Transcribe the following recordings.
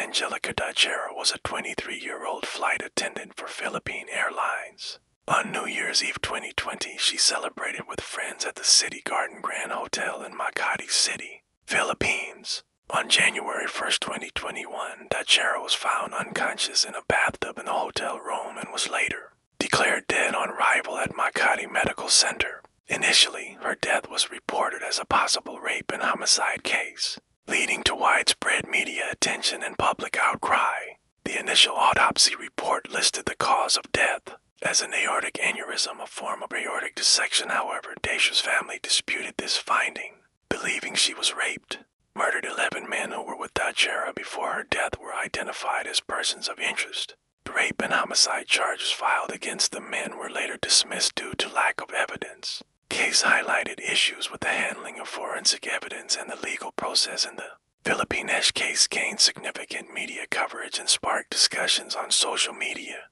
Angelica Dacera was a 23-year-old flight attendant for Philippine Airlines. On New Year's Eve 2020, she celebrated with friends at the City Garden Grand Hotel in Makati City, Philippines. On January 1st, 2021, Dacera was found unconscious in a bathtub in the hotel room and was later declared dead on arrival at Makati Medical Center. Initially, her death was reported as a possible rape and homicide case, leading to widespread media attention and public outcry. The initial autopsy report listed the cause of death as an aortic aneurysm, a form of aortic dissection. However, Dacera's family disputed this finding, believing she was raped. Murdered 11 men who were with Dacera before her death were identified as persons of interest. The rape and homicide charges filed against the men were later dismissed due to lack of evidence. Case highlighted issues with the handling of forensic evidence and the legal process in the Philippines. Case gained significant media coverage and sparked discussions on social media,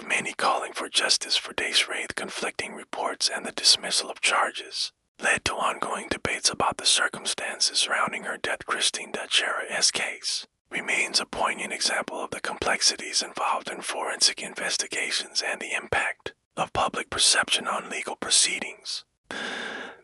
many calling for justice for Dacera. Conflicting reports and the dismissal of charges led to ongoing debates about the circumstances surrounding her death. Christine Dacera's case remains a poignant example of the complexities involved in forensic investigations and the impact of public perception on legal proceedings.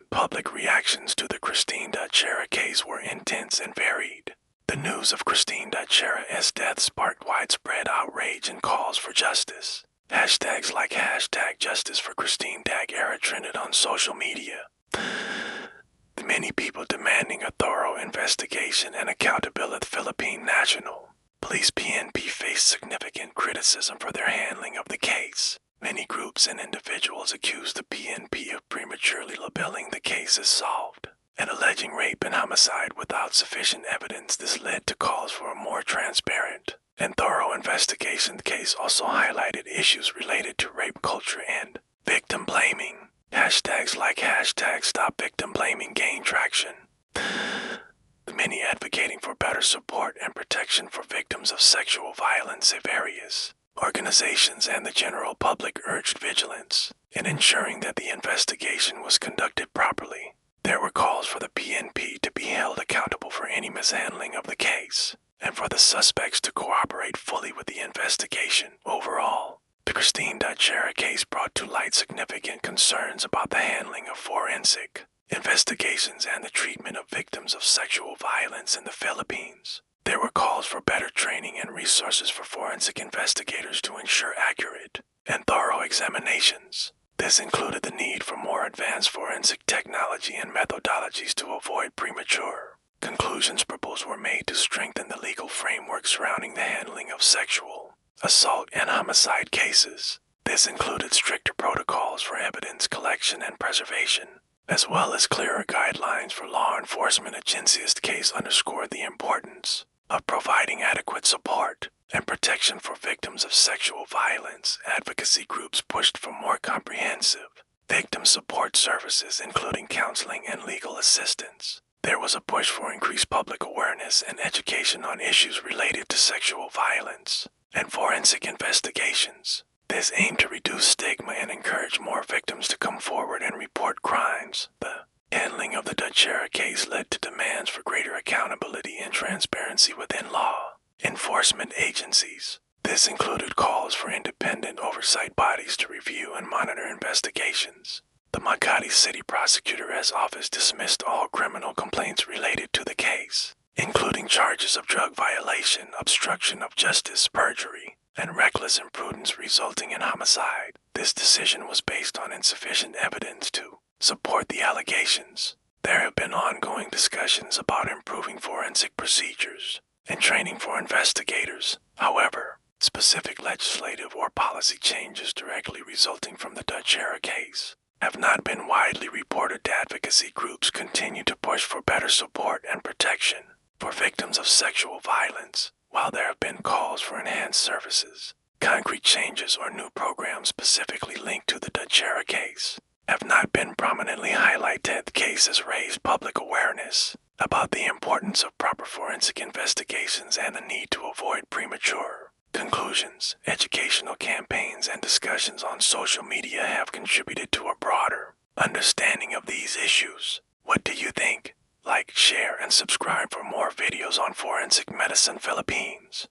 Public reactions to the Christine Dacera case were intense and varied. The news of Christine Dacera's death sparked widespread outrage and calls for justice. Hashtags like #JusticeForChristine Dacera trended on social media. Many people demanding a thorough investigation and accountability. Philippine National Police PNP faced significant criticism for their handling of the case. Many groups and individuals accused the PNP of prematurely labeling the case as solved and alleging rape and homicide without sufficient evidence. This led to calls for a more transparent and thorough investigation. The case also highlighted issues related to rape culture and victim blaming. Hashtags like #StopVictimBlaming gained traction, many advocating for better support and protection for victims of sexual violence. Various organizations and the general public urged vigilance in ensuring that the investigation was conducted properly. There were calls for the PNP to be held accountable for any mishandling of the case, and for the suspects to cooperate fully with the investigation. Overall, the Christine Dacera case brought to light significant concerns about the handling of forensic investigations and the treatment of victims of sexual violence in the Philippines. There were calls for better training and resources for forensic investigators to ensure accurate and thorough examinations. This included the need for more advanced forensic technology and methodologies to avoid premature conclusions. Proposals were made to strengthen the legal framework surrounding the handling of sexual assault and homicide cases. This included stricter protocols for evidence collection and preservation, as well as clearer guidelines for law enforcement agencies. The case underscored the importance of providing adequate support and protection for victims of sexual violence. Advocacy groups pushed for more comprehensive victim support services, including counseling and legal assistance. There was a push for increased public awareness and education on issues related to sexual violence and forensic investigations. This aimed to reduce stigma and encourage more victims to come forward and report crimes. The handling of the Dacera case led to demands for greater accountability and transparency within law enforcement agencies. This included calls for independent oversight bodies to review and monitor investigations. The Makati City Prosecutor's Office dismissed all criminal complaints related to the case, including charges of drug violation, obstruction of justice, perjury, and reckless imprudence resulting in homicide. This decision was based on insufficient evidence to support the allegations. There have been ongoing discussions about improving forensic procedures and training for investigators. However, specific legislative or policy changes directly resulting from the Dacera case have not been widely reported. Advocacy groups continue to push for better support and protection for victims of sexual violence. While there have been calls for enhanced services, concrete changes or new programs specifically linked to the Dacera case have not been prominently highlighted. The case has raised public awareness about the importance of proper forensic investigations and the need to avoid premature conclusions. Educational campaigns and discussions on social media have contributed to a broader understanding of these issues. What do you think? Like, share, and subscribe for more videos on Forensic Medicine Philippines.